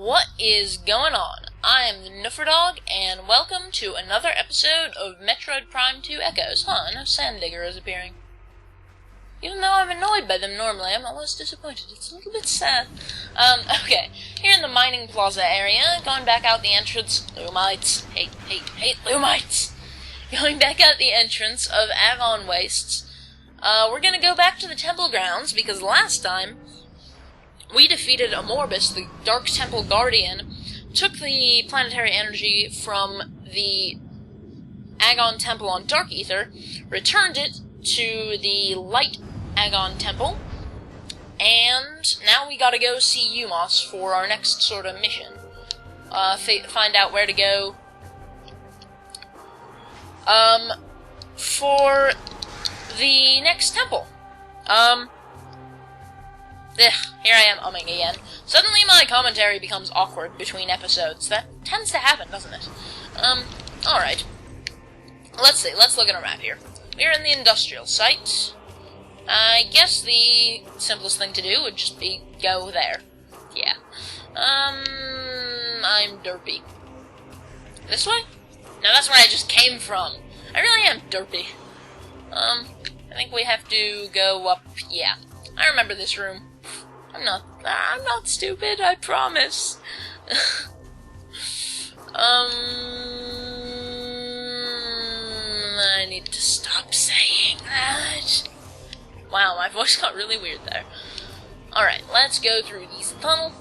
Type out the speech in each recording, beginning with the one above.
What is going on? I am the Nufferdog, and welcome to another episode of Metroid Prime 2 Echoes. No Sand Digger is appearing. Even though I'm annoyed by them normally, I'm not less disappointed. It's a little bit sad. Okay. Here in the Mining Plaza area, going back out the entrance... Lumites. Hate Lumites! Going back out the entrance of Agon Wastes, we're gonna go back to the temple grounds, because last time we defeated Amorbus, the Dark Temple Guardian, took the planetary energy from the Agon Temple on Dark Ether, returned it to the Light Agon Temple, and now we gotta go see U-Mos for our next sort of mission. Find out where to go. For the next temple. Here I am umming again. Suddenly my commentary becomes awkward between episodes. That tends to happen, doesn't it? Alright. Let's see, let's look at our map here. We're in the industrial site. I guess the simplest thing to do would just be go there. Yeah. I'm derpy. This way? No, that's where I just came from. I really am derpy. I think we have to go up, yeah. I remember this room. I'm not stupid, I promise. I need to stop saying that. Wow, my voice got really weird there. Alright, let's go through this tunnel.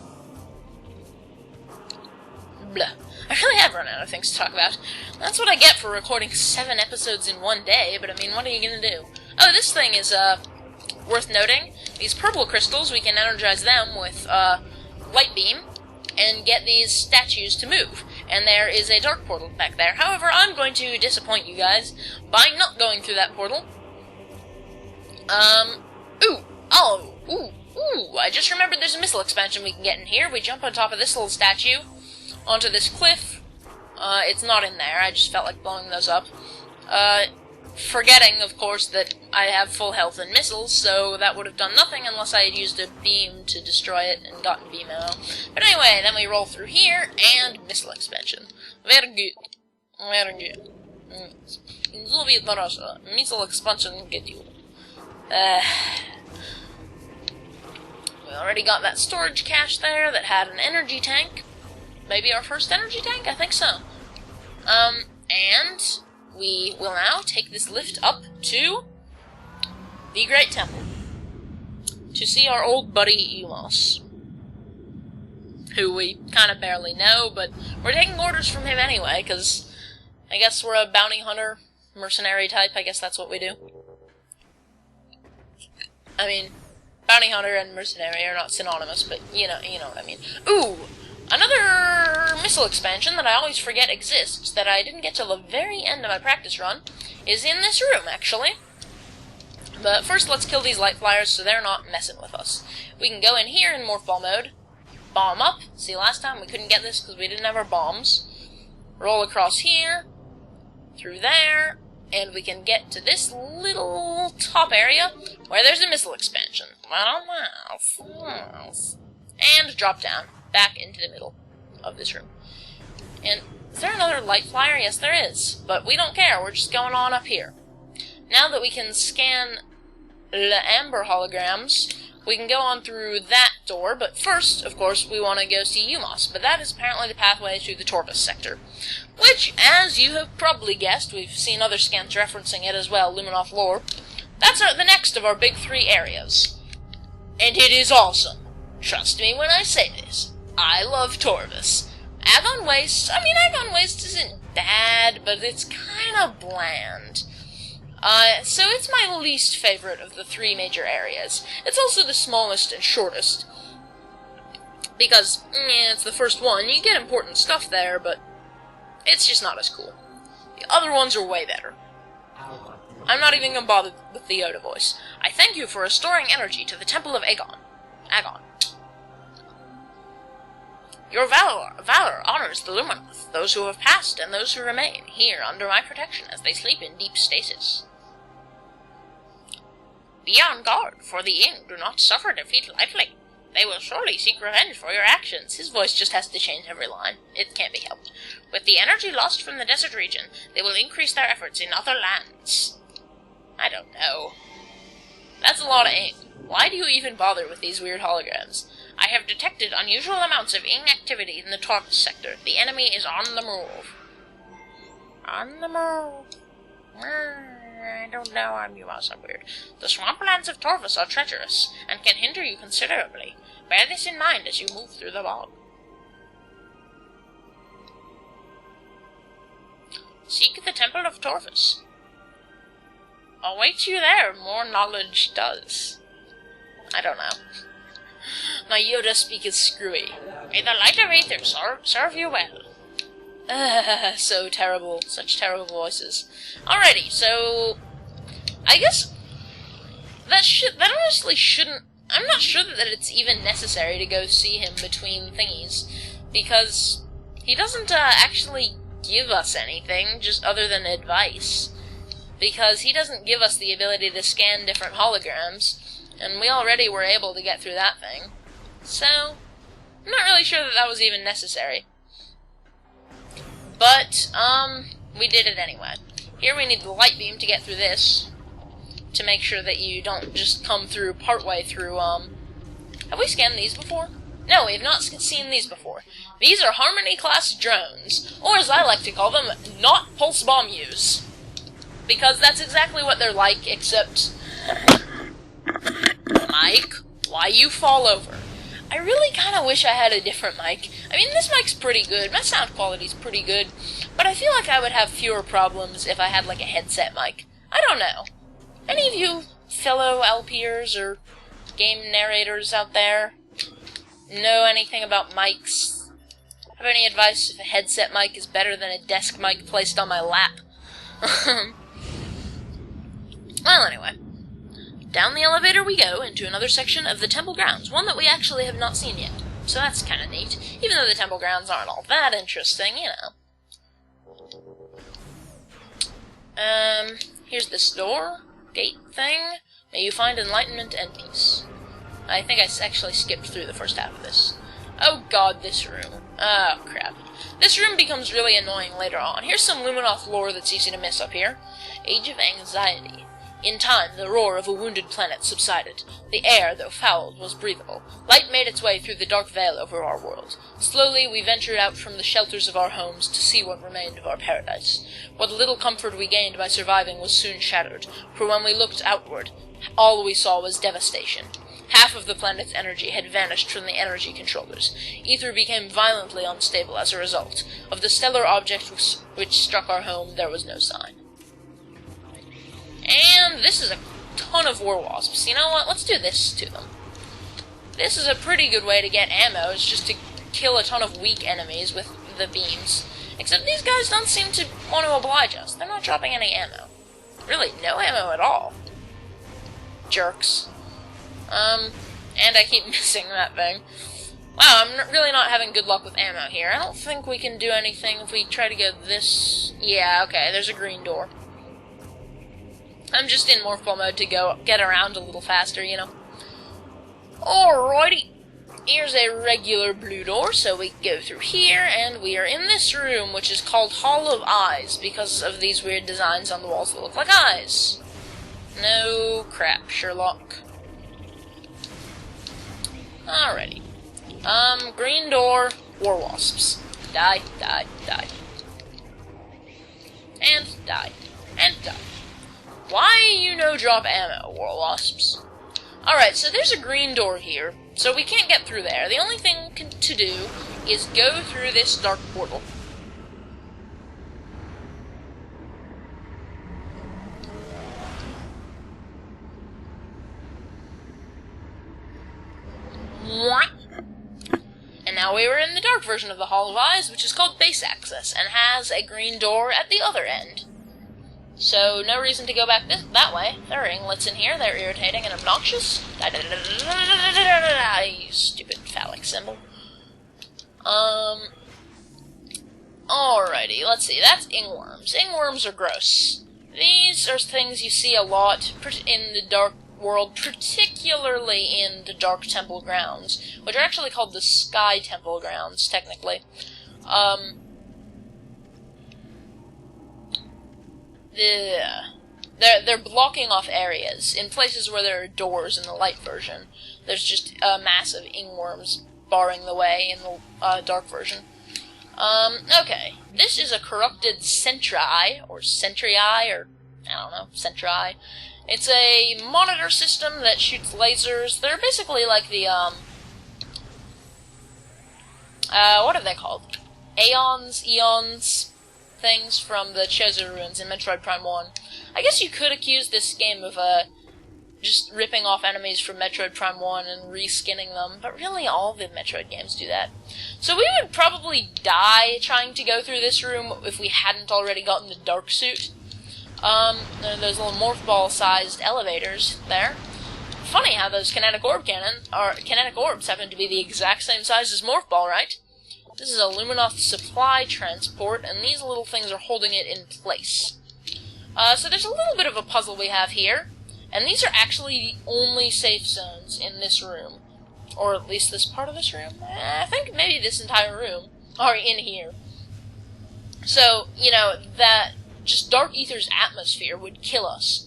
Blah. I really have run out of things to talk about. That's what I get for recording 7 episodes in one day, but I mean, what are you gonna do? Oh, this thing is, worth noting. These purple crystals, we can energize them with, light beam, and get these statues to move. And there is a dark portal back there. However, I'm going to disappoint you guys by not going through that portal. I just remembered there's a missile expansion we can get in here. We jump on top of this little statue, onto this cliff. It's not in there, I just felt like blowing those up. Forgetting, of course, that I have full health and missiles, so that would have done nothing unless I had used a beam to destroy it and gotten beam ammo. But anyway, then we roll through here, and missile expansion. Very good. Very good. Zubi Tarasa. Missile expansion get you. We already got that storage cache there that had an energy tank. Maybe our first energy tank? I think so. And we will now take this lift up to the Great Temple to see our old buddy U-Mos, who we kind of barely know, but we're taking orders from him anyway, because I guess we're a bounty hunter, mercenary type. I guess that's what we do. I mean, bounty hunter and mercenary are not synonymous, but you know what I mean. Ooh! Another missile expansion that I always forget exists, that I didn't get till the very end of my practice run, is in this room, actually. But first, let's kill these light flyers so they're not messing with us. We can go in here in morph ball mode, bomb up. See, last time we couldn't get this because we didn't have our bombs. Roll across here, through there, and we can get to this little top area where there's a missile expansion. And drop down. Back into the middle of this room. And is there another light flyer? Yes, there is. But we don't care. We're just going on up here. Now that we can scan the amber holograms, we can go on through that door. But first, of course, we want to go see U-Mos. But that is apparently the pathway to the Torvus sector. Which, as you have probably guessed, we've seen other scans referencing it as well, Luminoff lore. That's the next of our big 3 areas. And it is awesome. Trust me when I say this. I love Torvus. Agon Wastes, Agon Wastes isn't bad, but it's kind of bland. So it's my least favorite of the 3 major areas. It's also the smallest and shortest. Because, it's the first one. You get important stuff there, but it's just not as cool. The other ones are way better. I'm not even gonna bother with the Yoda voice. I thank you for restoring energy to the Temple of Agon. Your valor honors the Luminous, those who have passed and those who remain here under my protection as they sleep in deep stasis. Be on guard, for the Ing do not suffer defeat lightly. They will surely seek revenge for your actions. His voice just has to change every line. It can't be helped. With the energy lost from the desert region, they will increase their efforts in other lands. I don't know. That's a lot of ink. Why do you even bother with these weird holograms? I have detected unusual amounts of inactivity in the Torvus sector. The enemy is on the move. On the move. I don't know, I'm U-Mos, I'm weird. The swamplands of Torvus are treacherous, and can hinder you considerably. Bear this in mind as you move through the bog. Seek the Temple of Torvus. Awaits you there, more knowledge does. I don't know. My Yoda speak is screwy. May the light of Aether serve you well. So terrible. Such terrible voices. Alrighty, so I guess that honestly shouldn't. I'm not sure that it's even necessary to go see him between thingies, because he doesn't actually give us anything, just other than advice. Because he doesn't give us the ability to scan different holograms, and we already were able to get through that thing. So, I'm not really sure that was even necessary. But, we did it anyway. Here we need the light beam to get through this, to make sure that you don't just come through partway through, Have we scanned these before? No, we have not seen these before. These are Harmony-class drones, or as I like to call them, not pulse bomb use. Because that's exactly what they're like, except... Mike, why you fall over? I really kind of wish I had a different mic. I mean, this mic's pretty good, my sound quality's pretty good, but I feel like I would have fewer problems if I had, like, a headset mic. I don't know. Any of you fellow LPers or game narrators out there know anything about mics? Have any advice if a headset mic is better than a desk mic placed on my lap? Well, anyway. Down the elevator we go into another section of the temple grounds, one that we actually have not seen yet. So that's kind of neat, even though the temple grounds aren't all that interesting, you know. Here's this door, gate thing. May you find enlightenment and peace. I think I actually skipped through the first half of this. Oh god, this room. Oh, crap. This room becomes really annoying later on. Here's some Luminoth lore that's easy to miss up here. Age of Anxiety. In time, the roar of a wounded planet subsided. The air, though fouled, was breathable. Light made its way through the dark veil over our world. Slowly, we ventured out from the shelters of our homes to see what remained of our paradise. What little comfort we gained by surviving was soon shattered, for when we looked outward, all we saw was devastation. Half of the planet's energy had vanished from the energy controllers. Ether became violently unstable as a result. Of the stellar object which struck our home, there was no sign. And this is a ton of war wasps. You know what? Let's do this to them. This is a pretty good way to get ammo, is just to kill a ton of weak enemies with the beams. Except these guys don't seem to want to oblige us. They're not dropping any ammo. Really, no ammo at all. Jerks. And I keep missing that thing. Wow, I'm really not having good luck with ammo here. I don't think we can do anything if we try to go this... Yeah, okay, there's a green door. I'm just in morphball mode to get around a little faster, you know. Alrighty. Here's a regular blue door, so we go through here, and we are in this room, which is called Hall of Eyes, because of these weird designs on the walls that look like eyes. No crap, Sherlock. Alrighty. Green door, war wasps. Die, die, die. And die. And die. Why you no drop ammo, war wasps? Alright, so there's a green door here, so we can't get through there. The only thing to do is go through this dark portal. And now we are in the dark version of the Hall of Eyes, which is called Base Access, and has a green door at the other end. So, no reason to go back that way. There are inlets in here, they're irritating and obnoxious. You stupid phallic symbol. Alrighty, let's see, that's ingworms. Ingworms are gross. These are things you see a lot in the dark world, particularly in the Dark Temple grounds, which are actually called the Sky Temple grounds, technically. They're blocking off areas. In places where there are doors in the light version, there's just massive ingworms barring the way in the dark version. Okay. This is a corrupted Sentry, or I don't know, Sentry. It's a monitor system that shoots lasers. They're basically like the, what are they called? Eons things from the Chozo Ruins in Metroid Prime 1. I guess you could accuse this game of, just ripping off enemies from Metroid Prime 1 and reskinning them, but really all the Metroid games do that. So we would probably die trying to go through this room if we hadn't already gotten the Dark Suit. Those little morph ball-sized elevators there. Funny how those kinetic orbs happen to be the exact same size as morph ball, right? This is a Luminoth supply transport, and these little things are holding it in place. So there's a little bit of a puzzle we have here. And these are actually the only safe zones in this room. Or at least this part of this room. I think maybe this entire room are in here. So, you know, that just Dark Aether's atmosphere would kill us.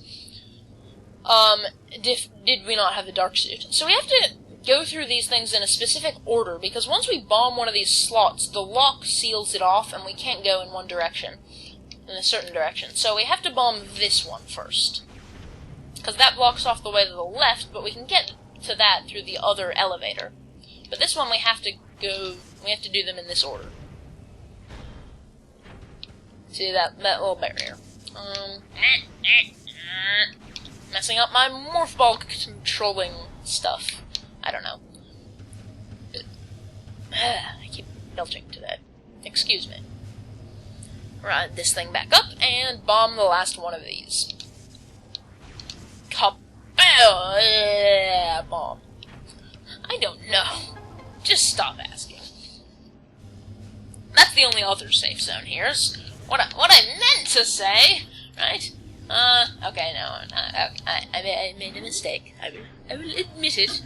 Did we not have the Dark Suit. So we have to go through these things in a specific order, because once we bomb one of these slots, the lock seals it off and we can't go in one direction. In a certain direction. So we have to bomb this one first. Because that blocks off the way to the left, but we can get to that through the other elevator. But this one we have to do them in this order. See that little barrier. Messing up my morph ball controlling stuff. I don't know. I keep belching today. Excuse me. Ride this thing back up and bomb the last one of these. Bomb. I don't know. Just stop asking. That's the only other safe zone here. What I meant to say, right? Okay, no, I made a mistake. I will admit it.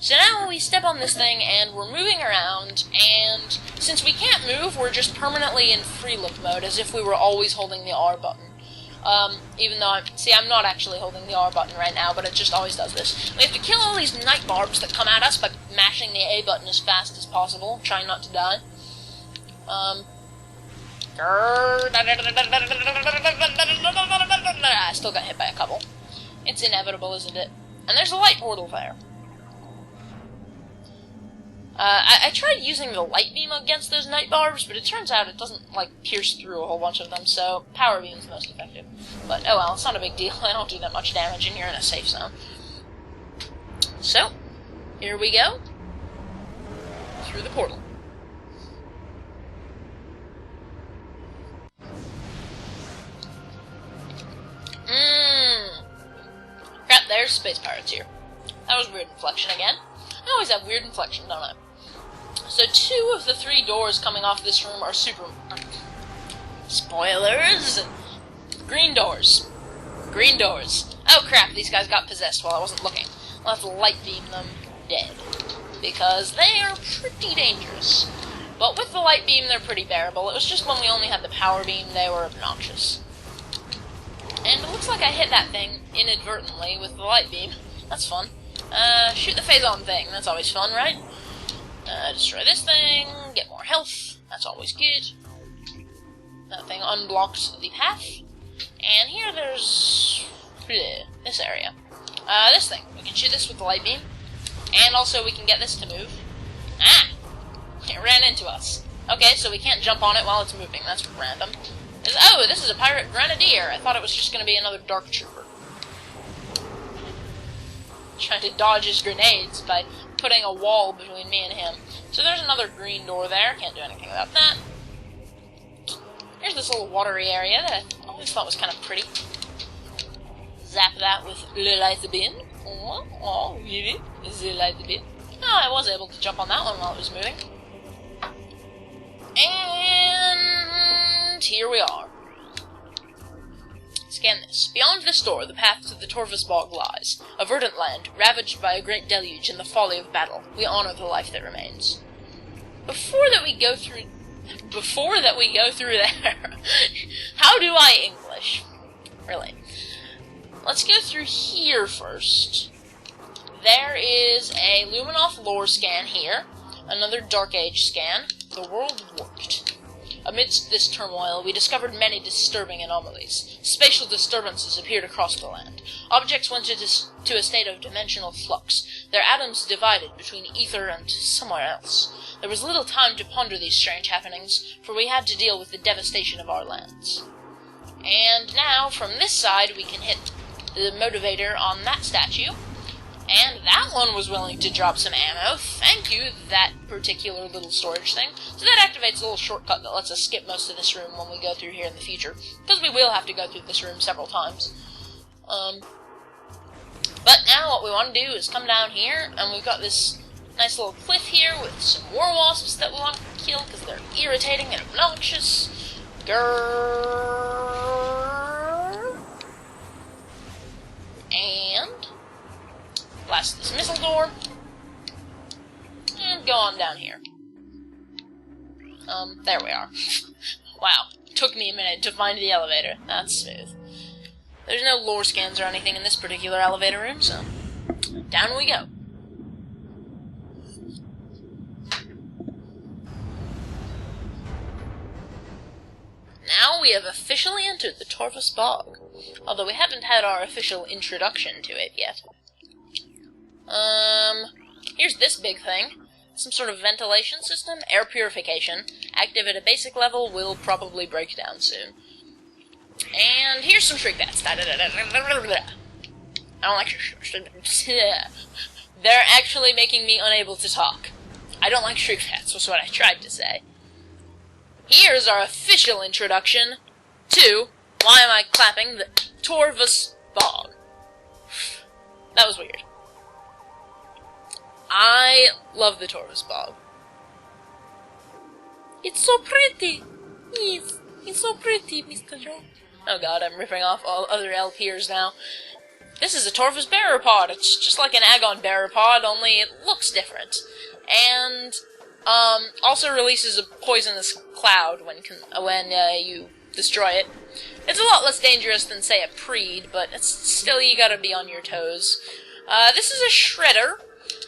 So now we step on this thing, and we're moving around, and since we can't move, we're just permanently in free look mode, as if we were always holding the R button. Even though I'm not actually holding the R button right now, but it just always does this. We have to kill all these night barbs that come at us by mashing the A button as fast as possible, trying not to die. I still got hit by a couple. It's inevitable, isn't it? And there's a light portal there. I tried using the light beam against those night barbs, but it turns out it doesn't, like, pierce through a whole bunch of them, so power beam's the most effective. But, oh well, it's not a big deal. I don't do that much damage, and you're in a safe zone. So, here we go. Through the portal. Crap, there's space pirates here. That was weird inflection again. I always have weird inflection, don't I? So 2 of the 3 doors coming off this room are super... Spoilers! Green doors. Green doors. Oh crap, these guys got possessed while I wasn't looking. I'll have to light beam them dead. Because they are pretty dangerous. But with the light beam, they're pretty bearable. It was just when we only had the power beam, they were obnoxious. And it looks like I hit that thing inadvertently with the light beam. That's fun. Shoot the phazon thing. That's always fun, right? Destroy this thing. Get more health. That's always good. That thing unblocked the path. And here there's... this area. This thing. We can shoot this with the light beam. And also we can get this to move. Ah! It ran into us. Okay, so we can't jump on it while it's moving. That's random. Oh, this is a pirate grenadier. I thought it was just going to be another dark trooper. Trying to dodge his grenades by putting a wall between me and him. So there's another green door there. Can't do anything about that. Here's this little watery area that I always thought was kind of pretty. Zap that with le light beam. Oh, really? The light beam. No, I was able to jump on that one while it was moving. And here we are. Scan this. Beyond this door, the path to the Torvus Bog lies. A verdant land, ravaged by a great deluge and the folly of battle. We honor the life that remains. Before that we go through there, how do I English? Really. Let's go through here first. There is a Luminoth lore scan here. Another Dark Age scan. The world warped. Amidst this turmoil, we discovered many disturbing anomalies. Spatial disturbances appeared across the land. Objects went into a state of dimensional flux, their atoms divided between ether and somewhere else. There was little time to ponder these strange happenings, for we had to deal with the devastation of our lands. And now, from this side, we can hit the motivator on that statue. And that one was willing to drop some ammo. Thank you, that particular little storage thing. So that activates a little shortcut that lets us skip most of this room when we go through here in the future. Because we will have to go through this room several times. But now what we want to do is come down here, and we've got this nice little cliff here with some war wasps that we want to kill because they're irritating and obnoxious. Grrrr. And blast this missile door, and go on down here. There we are. Wow, took me a minute to find the elevator. That's smooth. There's no lore scans or anything in this particular elevator room, so down we go. Now we have officially entered the Torvus Bog, although we haven't had our official introduction to it yet. Here's this big thing. Some sort of ventilation system, air purification. Active at a basic level, will probably break down soon. And here's some shriek bats. I don't like They're actually making me unable to talk. I don't like shriek bats, was what I tried to say. Here's our official introduction to, why am I clapping, the Torvus Bog. That was weird. I love the Torvus Bog. It's so pretty. Yes, it's so pretty, Mr. Joe. Oh god, I'm ripping off all other LPers now. This is a Torvus Bearer Pod. It's just like an Agon Bearer Pod, only it looks different. And also releases a poisonous cloud when you destroy it. It's a lot less dangerous than, say, a Preed, but it's still, you gotta be on your toes. This is a Shredder.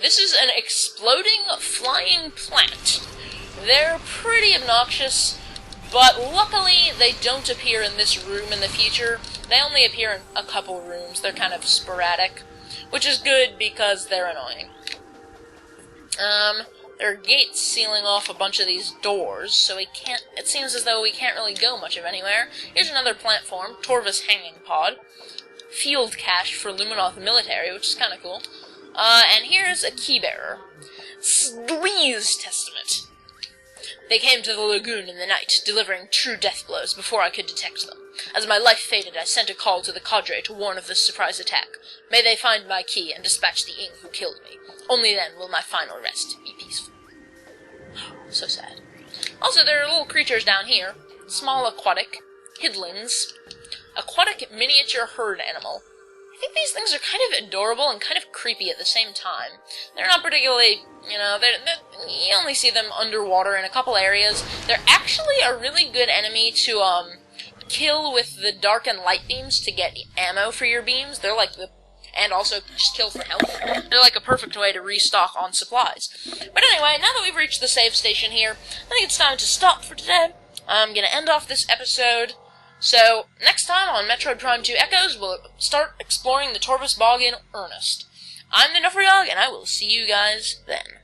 This is an exploding flying plant. They're pretty obnoxious, but luckily they don't appear in this room in the future. They only appear in a couple rooms. They're kind of sporadic, which is good because they're annoying. There are gates sealing off a bunch of these doors, so it seems as though we can't really go much of anywhere. Here's another plant form, Torvus Hanging Pod. Field cache for Luminoth Military, which is kind of cool. And here's a Keybearer. Sleaze Testament. They came to the lagoon in the night, delivering true death blows before I could detect them. As my life faded, I sent a call to the cadre to warn of this surprise attack. May they find my key and dispatch the Ing who killed me. Only then will my final rest be peaceful. So sad. Also, there are little creatures down here. Small aquatic, hidlings, aquatic miniature herd animal. I think these things are kind of adorable and kind of creepy at the same time. They're not particularly, you only see them underwater in a couple areas. They're actually a really good enemy to, kill with the dark and light beams to get ammo for your beams. They're like and also just kill for health. They're like a perfect way to restock on supplies. But anyway, now that we've reached the save station here, I think it's time to stop for today. I'm gonna end off this episode. So, next time on Metroid Prime 2 Echoes, we'll start exploring the Torvus Bog in earnest. I'm the Nuffrydog, and I will see you guys then.